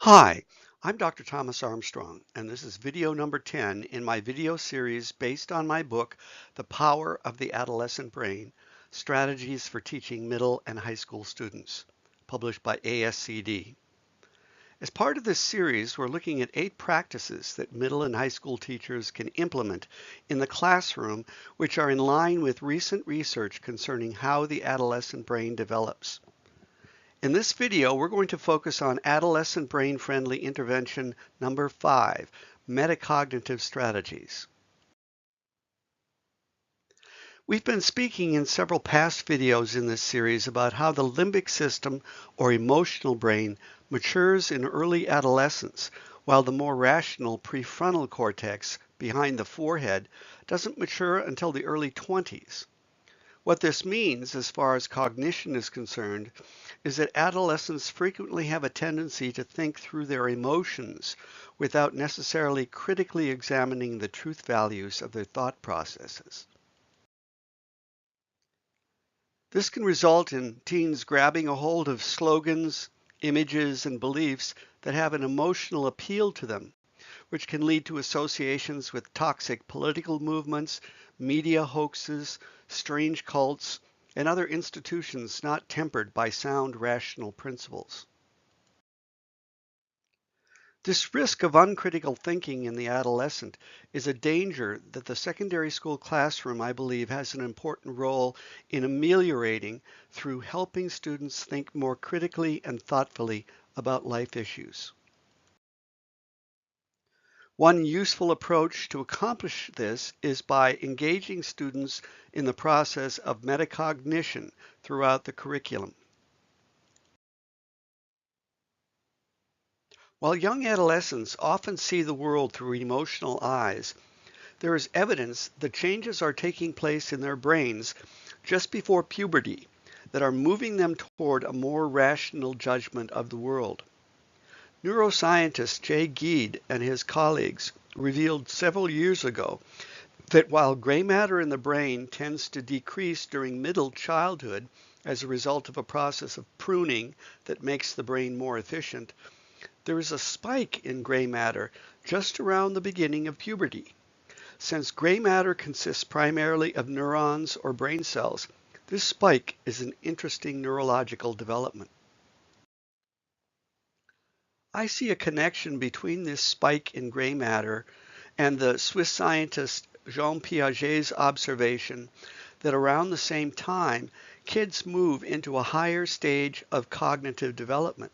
Hi, I'm Dr. Thomas Armstrong, and this is video number 10 in my video series based on my book, The Power of the Adolescent Brain, Strategies for Teaching Middle and High School Students, published by ASCD. As part of this series, we're looking at 8 practices that middle and high school teachers can implement in the classroom, which are in line with recent research concerning how the adolescent brain develops. In this video, we're going to focus on adolescent brain-friendly intervention number 5, metacognitive strategies. We've been speaking in several past videos in this series about how the limbic system or emotional brain matures in early adolescence, while the more rational prefrontal cortex behind the forehead doesn't mature until the early 20s. What this means, as far as cognition is concerned, is that adolescents frequently have a tendency to think through their emotions without necessarily critically examining the truth values of their thought processes. This can result in teens grabbing a hold of slogans, images, and beliefs that have an emotional appeal to them, which can lead to associations with toxic political movements, media hoaxes, strange cults, and other institutions not tempered by sound rational principles. This risk of uncritical thinking in the adolescent is a danger that the secondary school classroom, I believe, has an important role in ameliorating through helping students think more critically and thoughtfully about life issues. One useful approach to accomplish this is by engaging students in the process of metacognition throughout the curriculum. While young adolescents often see the world through emotional eyes, there is evidence that changes are taking place in their brains just before puberty that are moving them toward a more rational judgment of the world. Neuroscientist Jay Geed and his colleagues revealed several years ago that while gray matter in the brain tends to decrease during middle childhood as a result of a process of pruning that makes the brain more efficient, there is a spike in gray matter just around the beginning of puberty. Since gray matter consists primarily of neurons or brain cells, this spike is an interesting neurological development. I see a connection between this spike in gray matter and the Swiss scientist Jean Piaget's observation that around the same time, kids move into a higher stage of cognitive development,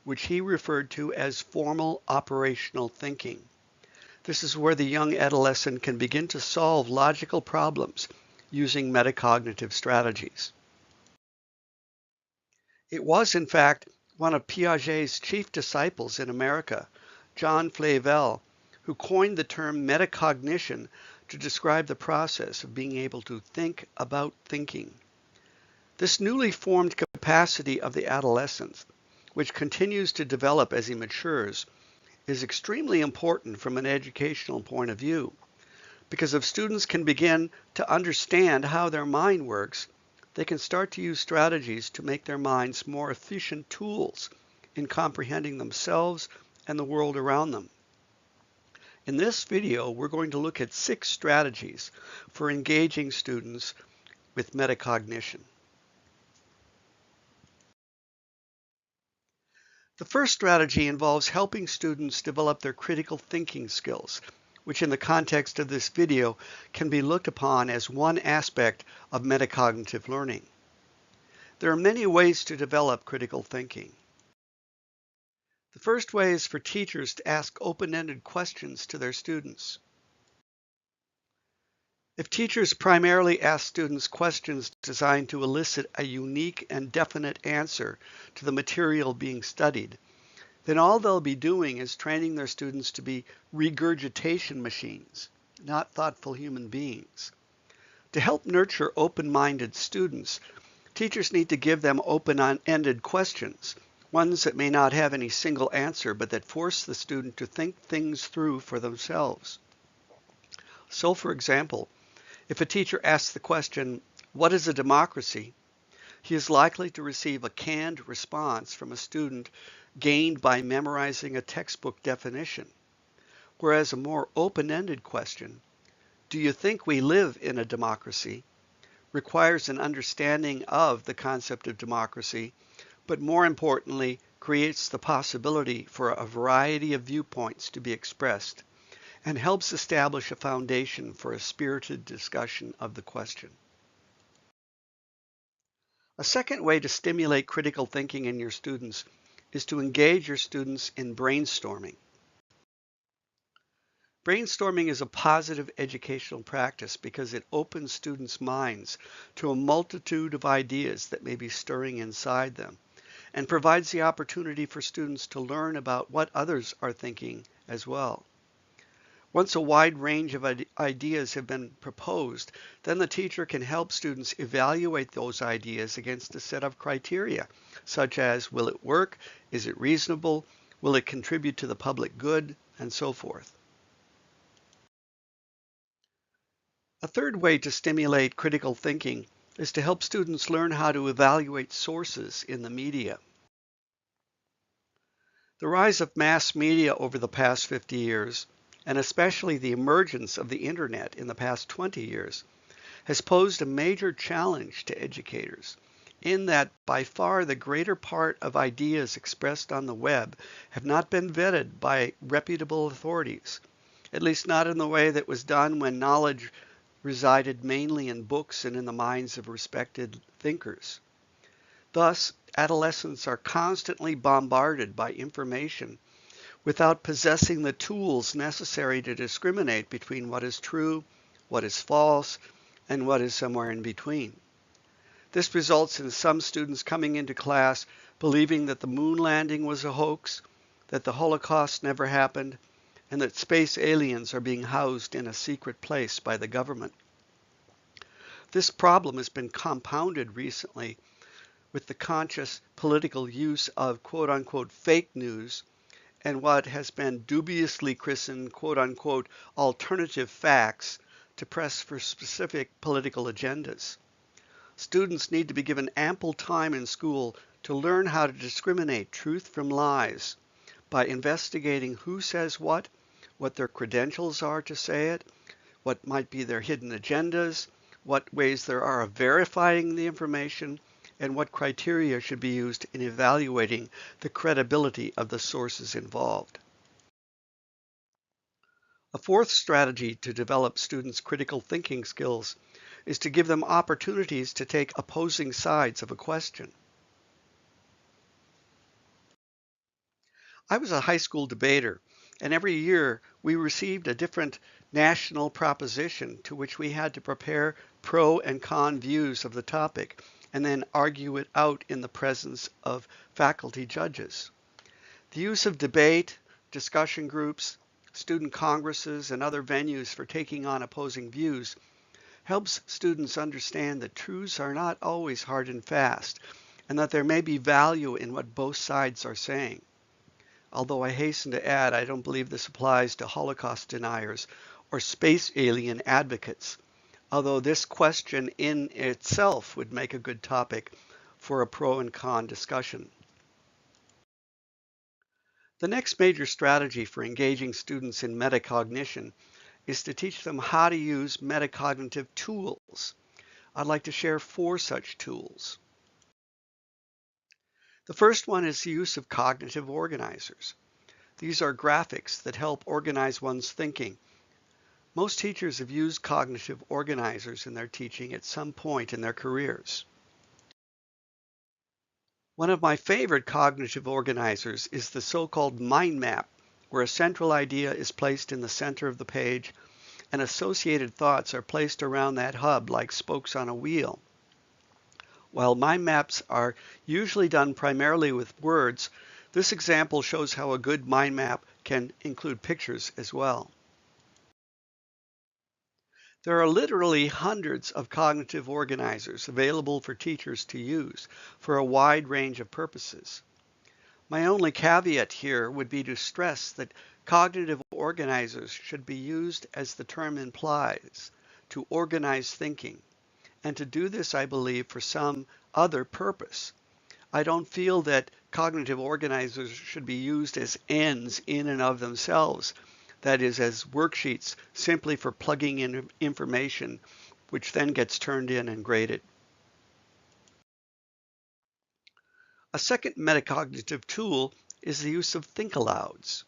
which he referred to as formal operational thinking. This is where the young adolescent can begin to solve logical problems using metacognitive strategies. It was, in fact, one of Piaget's chief disciples in America, John Flavel, who coined the term metacognition to describe the process of being able to think about thinking. This newly formed capacity of the adolescent, which continues to develop as he matures, is extremely important from an educational point of view, because if students can begin to understand how their mind works, they can start to use strategies to make their minds more efficient tools in comprehending themselves and the world around them. In this video, we're going to look at 6 strategies for engaging students with metacognition. The first strategy involves helping students develop their critical thinking skills, which in the context of this video can be looked upon as one aspect of metacognitive learning. There are many ways to develop critical thinking. The first way is for teachers to ask open-ended questions to their students. If teachers primarily ask students questions designed to elicit a unique and definite answer to the material being studied, then all they'll be doing is training their students to be regurgitation machines, not thoughtful human beings. To help nurture open-minded students, teachers need to give them open-ended questions, ones that may not have any single answer, but that force the student to think things through for themselves. So, for example, if a teacher asks the question, "What is a democracy?" he is likely to receive a canned response from a student gained by memorizing a textbook definition. Whereas a more open-ended question, do you think we live in a democracy, requires an understanding of the concept of democracy, but more importantly, creates the possibility for a variety of viewpoints to be expressed and helps establish a foundation for a spirited discussion of the question. A second way to stimulate critical thinking in your students is to engage your students in brainstorming. Brainstorming is a positive educational practice because it opens students' minds to a multitude of ideas that may be stirring inside them and provides the opportunity for students to learn about what others are thinking as well. Once a wide range of ideas have been proposed, then the teacher can help students evaluate those ideas against a set of criteria, such as will it work, is it reasonable, will it contribute to the public good, and so forth. A third way to stimulate critical thinking is to help students learn how to evaluate sources in the media. The rise of mass media over the past 50 years, and especially the emergence of the internet in the past 20 years, has posed a major challenge to educators in that by far the greater part of ideas expressed on the web have not been vetted by reputable authorities, at least not in the way that was done when knowledge resided mainly in books and in the minds of respected thinkers. Thus, adolescents are constantly bombarded by information without possessing the tools necessary to discriminate between what is true, what is false, and what is somewhere in between. This results in some students coming into class believing that the moon landing was a hoax, that the Holocaust never happened, and that space aliens are being housed in a secret place by the government. This problem has been compounded recently with the conscious political use of quote-unquote fake news and what has been dubiously christened quote-unquote alternative facts to press for specific political agendas. Students need to be given ample time in school to learn how to discriminate truth from lies by investigating who says what their credentials are to say it, what might be their hidden agendas, what ways there are of verifying the information, and what criteria should be used in evaluating the credibility of the sources involved. A fourth strategy to develop students' critical thinking skills is to give them opportunities to take opposing sides of a question. I was a high school debater, and every year we received a different national proposition to which we had to prepare pro and con views of the topic and then argue it out in the presence of faculty judges. The use of debate, discussion groups, student congresses, and other venues for taking on opposing views helps students understand that truths are not always hard and fast, and that there may be value in what both sides are saying. Although I hasten to add, I don't believe this applies to Holocaust deniers or space alien advocates, although this question in itself would make a good topic for a pro and con discussion. The next major strategy for engaging students in metacognition is to teach them how to use metacognitive tools. I'd like to share 4 such tools. The first one is the use of cognitive organizers. These are graphics that help organize one's thinking. Most teachers have used cognitive organizers in their teaching at some point in their careers. One of my favorite cognitive organizers is the so-called mind map, where a central idea is placed in the center of the page and associated thoughts are placed around that hub like spokes on a wheel. While mind maps are usually done primarily with words, this example shows how a good mind map can include pictures as well. There are literally hundreds of cognitive organizers available for teachers to use for a wide range of purposes. My only caveat here would be to stress that cognitive organizers should be used as the term implies, to organize thinking. And to do this, I believe, for some other purpose. I don't feel that cognitive organizers should be used as ends in and of themselves, that is, as worksheets simply for plugging in information, which then gets turned in and graded. A second metacognitive tool is the use of think-alouds.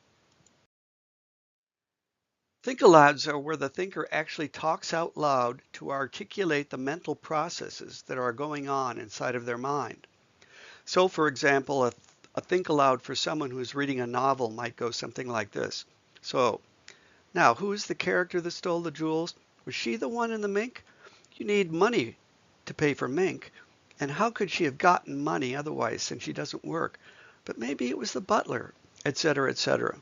Think-alouds are where the thinker actually talks out loud to articulate the mental processes that are going on inside of their mind. So, for example, a think-aloud for someone who's reading a novel might go something like this. So, now, who is the character that stole the jewels? Was she the one in the mink? You need money to pay for mink. And how could she have gotten money otherwise since she doesn't work? But maybe it was the butler, etc., etc.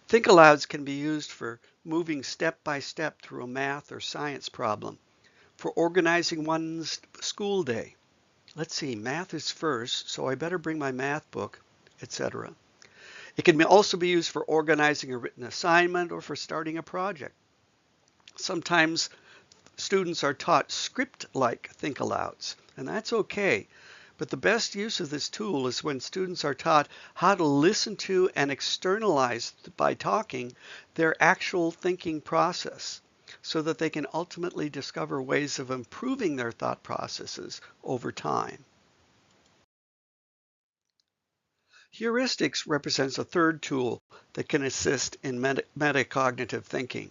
Think-alouds can be used for moving step by step through a math or science problem, for organizing one's school day. Let's see, math is first, so I better bring my math book, etc. It can also be used for organizing a written assignment or for starting a project. Sometimes students are taught script-like think-alouds, and that's okay. But the best use of this tool is when students are taught how to listen to and externalize by talking their actual thinking process, so that they can ultimately discover ways of improving their thought processes over time. Heuristics represents a third tool that can assist in metacognitive thinking.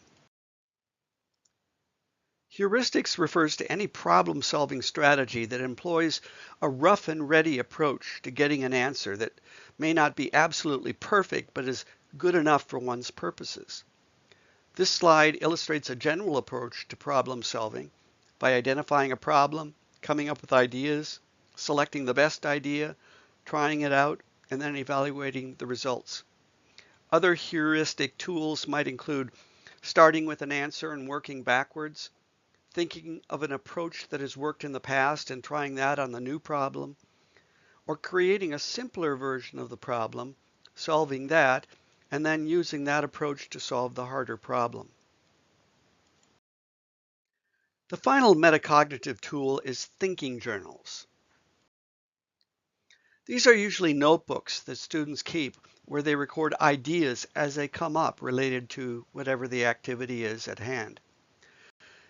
Heuristics refers to any problem-solving strategy that employs a rough and ready approach to getting an answer that may not be absolutely perfect, but is good enough for one's purposes. This slide illustrates a general approach to problem solving by identifying a problem, coming up with ideas, selecting the best idea, trying it out, and then evaluating the results. Other heuristic tools might include starting with an answer and working backwards, thinking of an approach that has worked in the past and trying that on the new problem, or creating a simpler version of the problem, solving that, and then using that approach to solve the harder problem. The final metacognitive tool is thinking journals. These are usually notebooks that students keep where they record ideas as they come up related to whatever the activity is at hand.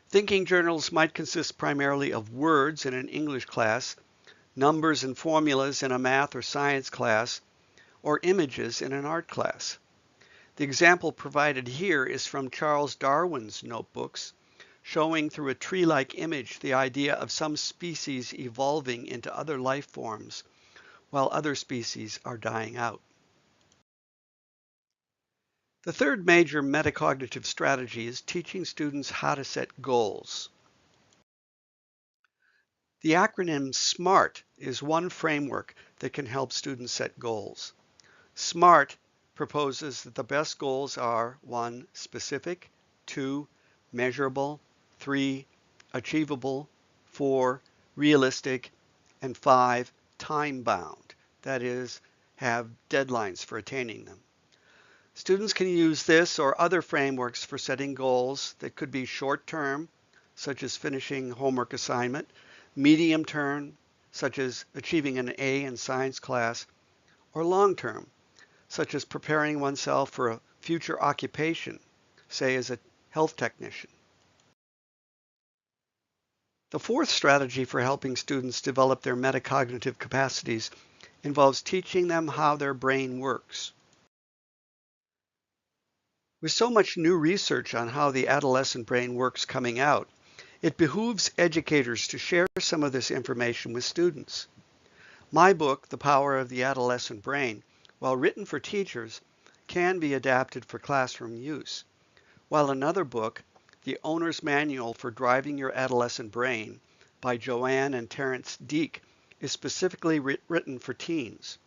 Thinking journals might consist primarily of words in an English class, numbers and formulas in a math or science class, or images in an art class. The example provided here is from Charles Darwin's notebooks, showing through a tree-like image the idea of some species evolving into other life forms, while other species are dying out. The third major metacognitive strategy is teaching students how to set goals. The acronym SMART is one framework that can help students set goals. SMART proposes that the best goals are 1. Specific, 2. Measurable, 3. Achievable, 4. Realistic, and 5. Time-bound, that is, have deadlines for attaining them. Students can use this or other frameworks for setting goals that could be short-term, such as finishing homework assignment, medium term, such as achieving an A in science class, or long term, such as preparing oneself for a future occupation, say as a health technician. The fourth strategy for helping students develop their metacognitive capacities involves teaching them how their brain works. With so much new research on how the adolescent brain works coming out, it behooves educators to share some of this information with students. My book, The Power of the Adolescent Brain, while written for teachers, can be adapted for classroom use, while another book, The Owner's Manual for Driving Your Adolescent Brain by Joanne and Terrence Deek, is specifically written for teens.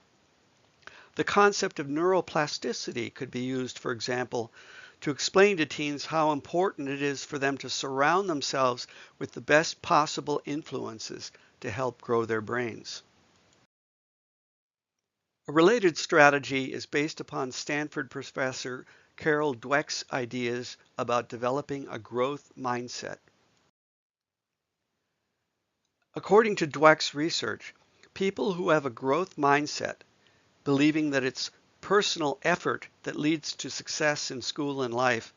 The concept of neuroplasticity could be used, for example, to explain to teens how important it is for them to surround themselves with the best possible influences to help grow their brains. A related strategy is based upon Stanford professor Carol Dweck's ideas about developing a growth mindset. According to Dweck's research, people who have a growth mindset, believing that it's personal effort that leads to success in school and life,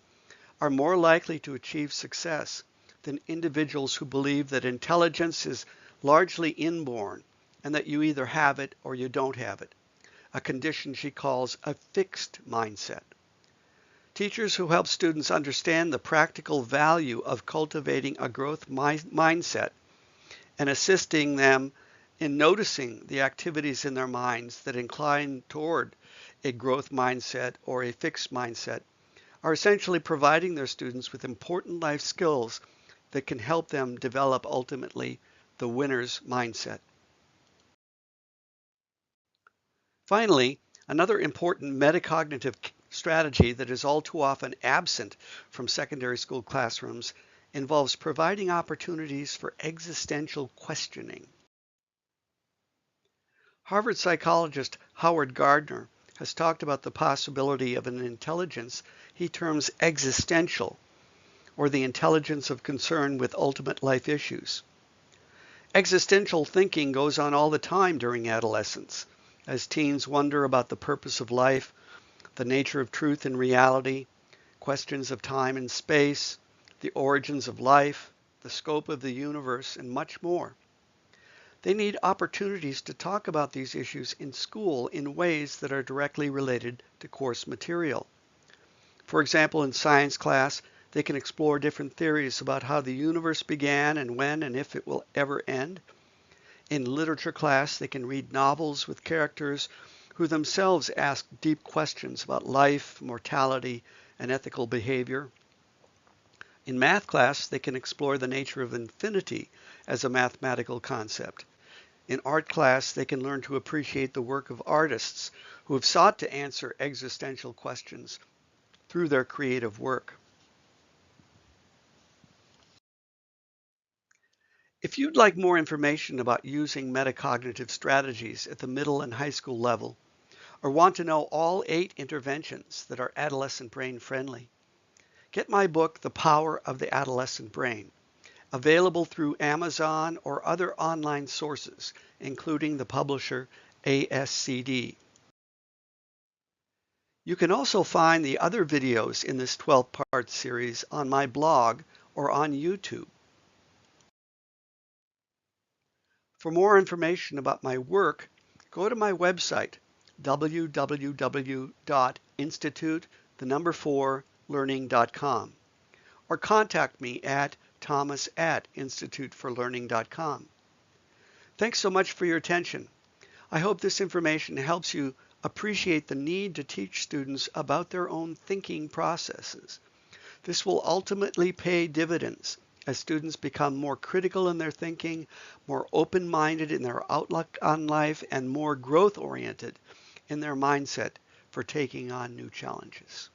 are more likely to achieve success than individuals who believe that intelligence is largely inborn and that you either have it or you don't have it, a condition she calls a fixed mindset. Teachers who help students understand the practical value of cultivating a growth mindset and assisting them in noticing the activities in their minds that incline toward a growth mindset or a fixed mindset are essentially providing their students with important life skills that can help them develop ultimately the winner's mindset. Finally, another important metacognitive strategy that is all too often absent from secondary school classrooms involves providing opportunities for existential questioning. Harvard psychologist Howard Gardner has talked about the possibility of an intelligence he terms existential, or the intelligence of concern with ultimate life issues. Existential thinking goes on all the time during adolescence, as teens wonder about the purpose of life, the nature of truth and reality, questions of time and space, the origins of life, the scope of the universe, and much more. They need opportunities to talk about these issues in school in ways that are directly related to course material. For example, in science class, they can explore different theories about how the universe began and when and if it will ever end. In literature class, they can read novels with characters who themselves ask deep questions about life, mortality, and ethical behavior. In math class, they can explore the nature of infinity as a mathematical concept. In art class, they can learn to appreciate the work of artists who have sought to answer existential questions through their creative work. If you'd like more information about using metacognitive strategies at the middle and high school level, or want to know all 8 interventions that are adolescent brain friendly, get my book, The Power of the Adolescent Brain, available through Amazon or other online sources, including the publisher ASCD. You can also find the other videos in this 12-part series on my blog or on YouTube. For more information about my work, go to my website, www.institute4learning.com, or contact me at thomas@instituteforlearning.com. Thanks so much for your attention. I hope this information helps you appreciate the need to teach students about their own thinking processes. This will ultimately pay dividends as students become more critical in their thinking, more open-minded in their outlook on life, and more growth-oriented in their mindset for taking on new challenges.